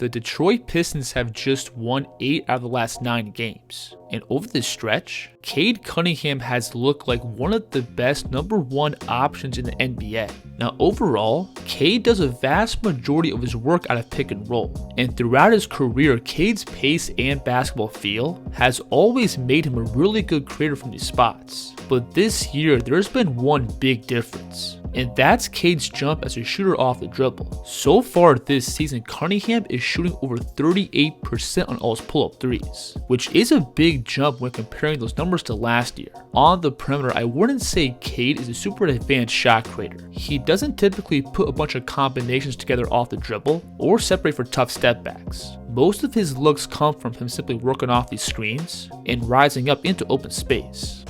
the Detroit Pistons have just won 8 out of the last 9 games. And over this stretch, Cade Cunningham has looked like one of the best #1 options in the NBA. Now overall, Cade does a vast majority of his work out of pick and roll, and throughout his career, Cade's pace and basketball feel has always made him a really good creator from these spots. But this year, there's been one big difference, and that's Cade's jump as a shooter off the dribble. So far this season, Cunningham is shooting over 38% on all his pull-up threes, which is a big jump when comparing those numbers to last year. On the perimeter, I wouldn't say Cade is a super advanced shot creator. He doesn't typically put a bunch of combinations together off the dribble or separate for tough step backs. Most of his looks come from him simply working off these screens and rising up into open space.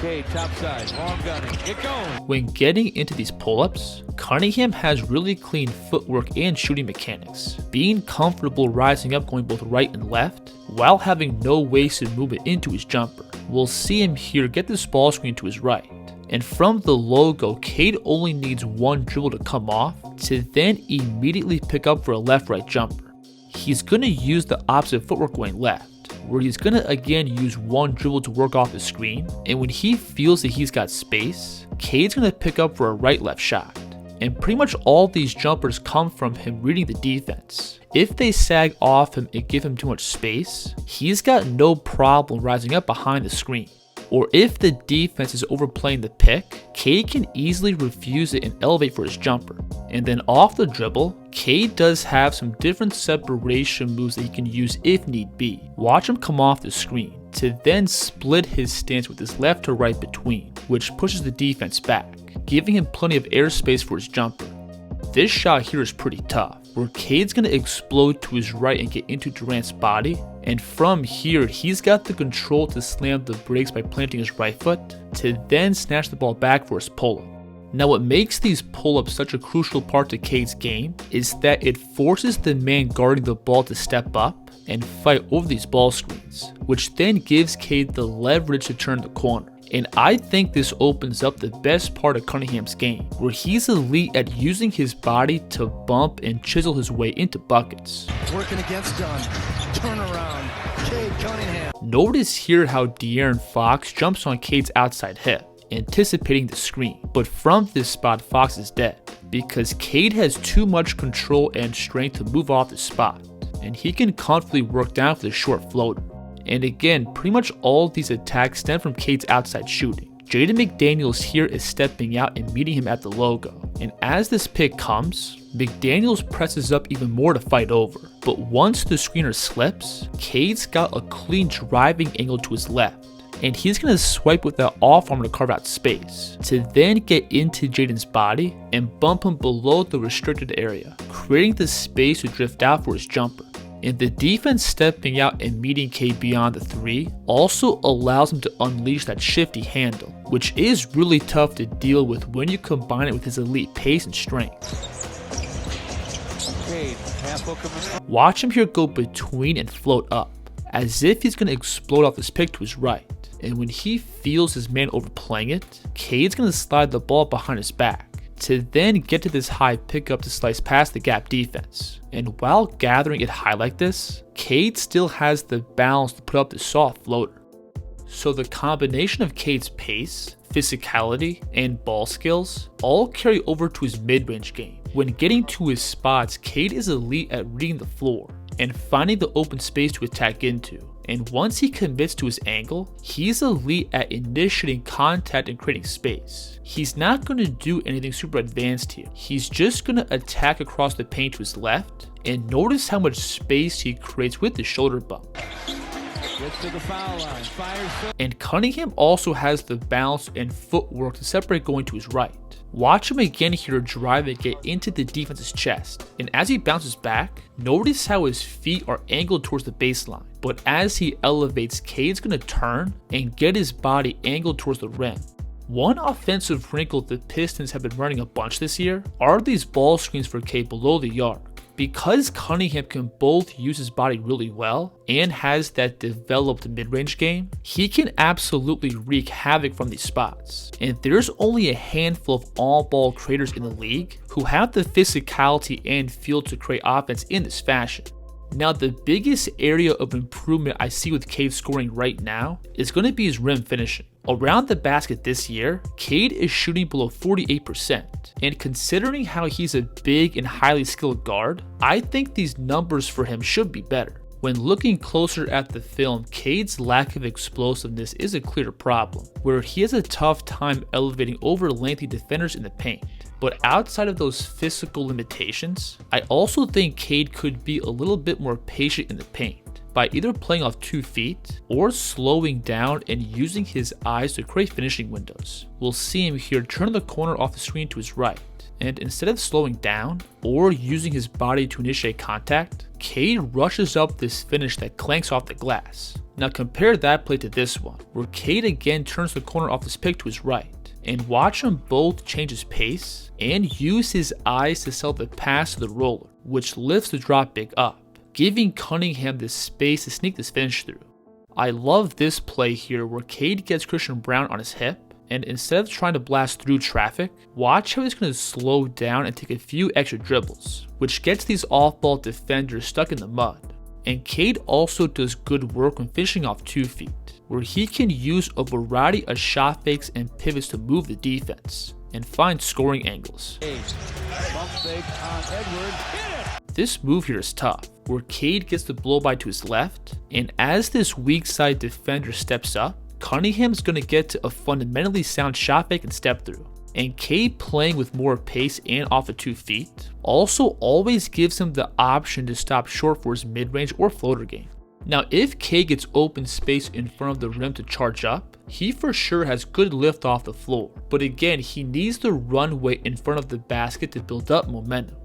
Cade, top side, long gunning, get going. When getting into these pull-ups, Cunningham has really clean footwork and shooting mechanics, being comfortable rising up going both right and left, while having no wasted movement into his jumper. We'll see him here get this ball screen to his right. And from the logo, Cade only needs one dribble to come off to then immediately pick up for a left-right jumper. He's going to use the opposite footwork going left, where he's going to again use one dribble to work off the screen, and when he feels that he's got space, Cade's going to pick up for a right-left shot. And pretty much all these jumpers come from him reading the defense. If they sag off him and give him too much space, he's got no problem rising up behind the screen. Or if the defense is overplaying the pick, Cade can easily refuse it and elevate for his jumper. And then off the dribble, Cade does have some different separation moves that he can use if need be. Watch him come off the screen to then split his stance with his left to right between, which pushes the defense back, giving him plenty of airspace for his jumper. This shot here is pretty tough, where Cade's going to explode to his right and get into Durant's body, and from here he's got the control to slam the brakes by planting his right foot to then snatch the ball back for his pull-up. Now what makes these pull-ups such a crucial part to Cade's game is that it forces the man guarding the ball to step up and fight over these ball screens, which then gives Cade the leverage to turn the corner. And I think this opens up the best part of Cunningham's game, where he's elite at using his body to bump and chisel his way into buckets. Working against Dunn, turn around, Cade Cunningham. Notice here how De'Aaron Fox jumps on Cade's outside hip, anticipating the screen. But from this spot, Fox is dead, because Cade has too much control and strength to move off the spot, and he can comfortably work down for the short floater. And again, pretty much all of these attacks stem from Cade's outside shooting. Jaden McDaniels here is stepping out and meeting him at the logo. And as this pick comes, McDaniels presses up even more to fight over. But once the screener slips, Cade's got a clean driving angle to his left, and he's going to swipe with that off arm to carve out space, to then get into Jaden's body and bump him below the restricted area, creating the space to drift out for his jumper. And the defense stepping out and meeting Cade beyond the 3 also allows him to unleash that shifty handle, which is really tough to deal with when you combine it with his elite pace and strength. Cade, half hook of his... Watch him here go between and float up, as if he's going to explode off this pick to his right. And when he feels his man overplaying it, Cade's going to slide the ball behind his back, to then get to this high pickup to slice past the gap defense. And while gathering it high like this, Cade still has the balance to put up the soft floater. So the combination of Cade's pace, physicality, and ball skills all carry over to his mid-range game. When getting to his spots, Cade is elite at reading the floor and finding the open space to attack into. And once he commits to his angle, he's elite at initiating contact and creating space. He's not going to do anything super advanced here. He's just going to attack across the paint to his left, and notice how much space he creates with the shoulder bump. Gets to the foul line, fires. And Cunningham also has the balance and footwork to separate going to his right. Watch him again here drive and get into the defense's chest, and as he bounces back, notice how his feet are angled towards the baseline, but as he elevates, Cade's going to turn and get his body angled towards the rim. One offensive wrinkle the Pistons have been running a bunch this year are these ball screens for Cade below the arc. Because Cunningham can both use his body really well and has that developed mid-range game, he can absolutely wreak havoc from these spots. And there's only a handful of all-ball creators in the league who have the physicality and feel to create offense in this fashion. Now, the biggest area of improvement I see with Cade scoring right now is going to be his rim finishing. Around the basket this year, Cade is shooting below 48%, and considering how he's a big and highly skilled guard, I think these numbers for him should be better. When looking closer at the film, Cade's lack of explosiveness is a clear problem, where he has a tough time elevating over lengthy defenders in the paint. But outside of those physical limitations, I also think Cade could be a little bit more patient in the paint, by either playing off 2 feet or slowing down and using his eyes to create finishing windows. We'll see him here turn the corner off the screen to his right, and instead of slowing down or using his body to initiate contact, Cade rushes up this finish that clanks off the glass. Now compare that play to this one, where Cade again turns the corner off this pick to his right, and watch him both change his pace and use his eyes to sell the pass to the roller, which lifts the drop big up, giving Cunningham the space to sneak this finish through. I love this play here where Cade gets Christian Braun on his hip, and instead of trying to blast through traffic, watch how he's going to slow down and take a few extra dribbles, which gets these off-ball defenders stuck in the mud. And Cade also does good work when finishing off 2 feet, where he can use a variety of shot fakes and pivots to move the defense and find scoring angles. This move here is tough, where Cade gets the blow by to his left, and as this weak side defender steps up, Cunningham is going to get to a fundamentally sound shot fake and step through. And Cade playing with more pace and off of 2 feet also always gives him the option to stop short for his mid-range or floater game. Now, if Cade gets open space in front of the rim to charge up, he for sure has good lift off the floor, but again, he needs the runway in front of the basket to build up momentum.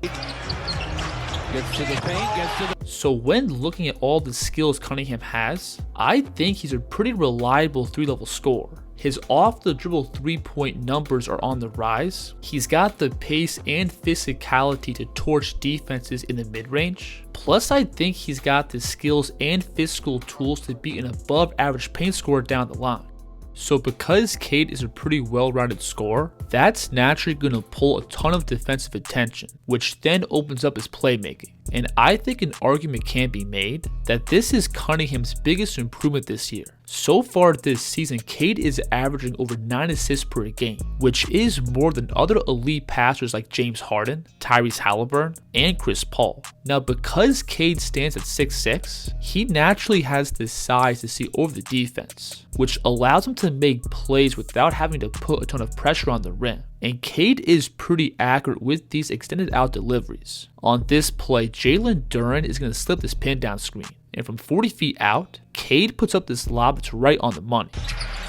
So when looking at all the skills Cunningham has, I think he's a pretty reliable 3-level scorer. His off the dribble 3-point numbers are on the rise. He's got the pace and physicality to torch defenses in the mid-range. Plus, I think he's got the skills and physical tools to be an above average paint scorer down the line. So because Cade is a pretty well-rounded scorer, that's naturally going to pull a ton of defensive attention, which then opens up his playmaking. And I think an argument can be made that this is Cunningham's biggest improvement this year. So far this season, Cade is averaging over 9 assists per game, which is more than other elite passers like James Harden, Tyrese Halliburton, and Chris Paul. Now, because Cade stands at 6'6", he naturally has the size to see over the defense, which allows him to make plays without having to put a ton of pressure on the rim. And Cade is pretty accurate with these extended out deliveries. On this play, Jalen Duren is going to slip this pin down screen, and from 40 feet out, Cade puts up this lob that's right on the money.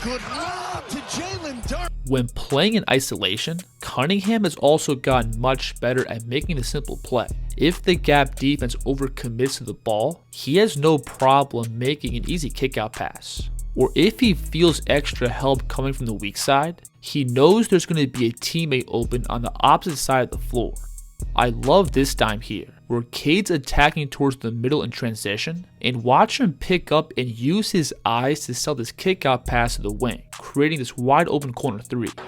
Good lob to Jalen Duren. When playing in isolation, Cunningham has also gotten much better at making the simple play. If the gap defense overcommits to the ball, he has no problem making an easy kickout pass. Or if he feels extra help coming from the weak side, he knows there's going to be a teammate open on the opposite side of the floor. I love this dime here, where Cade's attacking towards the middle in transition, and watch him pick up and use his eyes to sell this kickout pass to the wing, creating this wide open corner 3. Into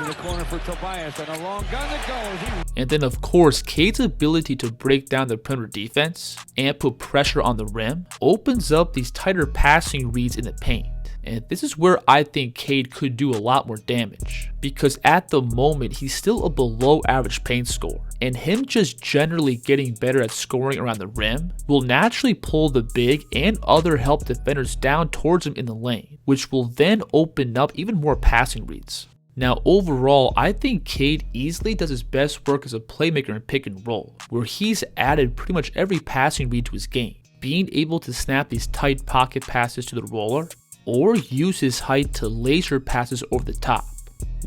the corner for Tobias, and a long gun that goes. And then of course, Cade's ability to break down the perimeter defense and put pressure on the rim opens up these tighter passing reads in the paint. And this is where I think Cade could do a lot more damage, because at the moment he's still a below average paint scorer, and him just generally getting better at scoring around the rim will naturally pull the big and other help defenders down towards him in the lane, which will then open up even more passing reads. Now overall, I think Cade easily does his best work as a playmaker in pick and roll, where he's added pretty much every passing read to his game, being able to snap these tight pocket passes to the roller, or use his height to laser passes over the top,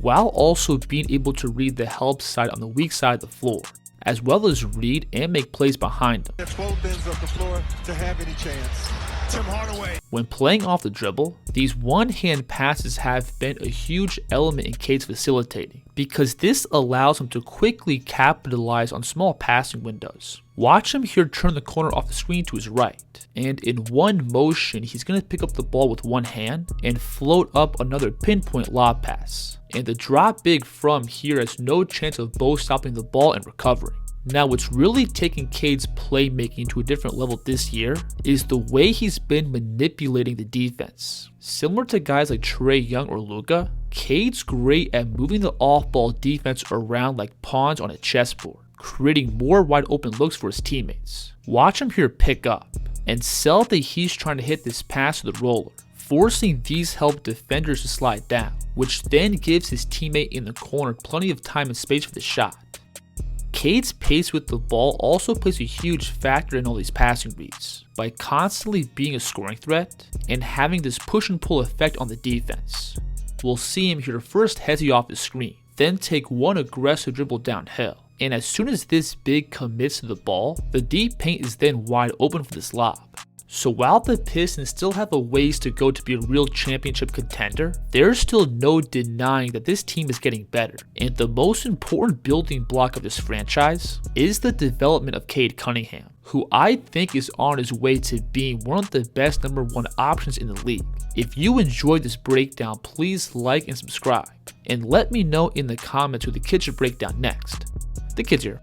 while also being able to read the help side on the weak side of the floor, as well as read and make plays behind him. When playing off the dribble, these one-hand passes have been a huge element in Cade's facilitating, because this allows him to quickly capitalize on small passing windows, Watch him here turn the corner off the screen to his right, and in one motion he's going to pick up the ball with one hand and float up another pinpoint lob pass. And the drop big from here has no chance of both stopping the ball and recovering. Now what's really taking Cade's playmaking to a different level this year is the way he's been manipulating the defense. Similar to guys like Trae Young or Luka, Cade's great at moving the off-ball defense around like pawns on a chessboard, creating more wide open looks for his teammates. Watch him here pick up and sell that he's trying to hit this pass to the roller, forcing these help defenders to slide down, which then gives his teammate in the corner plenty of time and space for the shot. Cade's pace with the ball also plays a huge factor in all these passing reads, by constantly being a scoring threat and having this push and pull effect on the defense. We'll see him here first hezzy off the screen, then take one aggressive dribble downhill, and as soon as this big commits to the ball, the deep paint is then wide open for this lob. So while the Pistons still have a ways to go to be a real championship contender, there's still no denying that this team is getting better. And the most important building block of this franchise is the development of Cade Cunningham, who I think is on his way to being one of the best #1 options in the league. If you enjoyed this breakdown, please like and subscribe. And let me know in the comments who the kids should break down next. The kids here.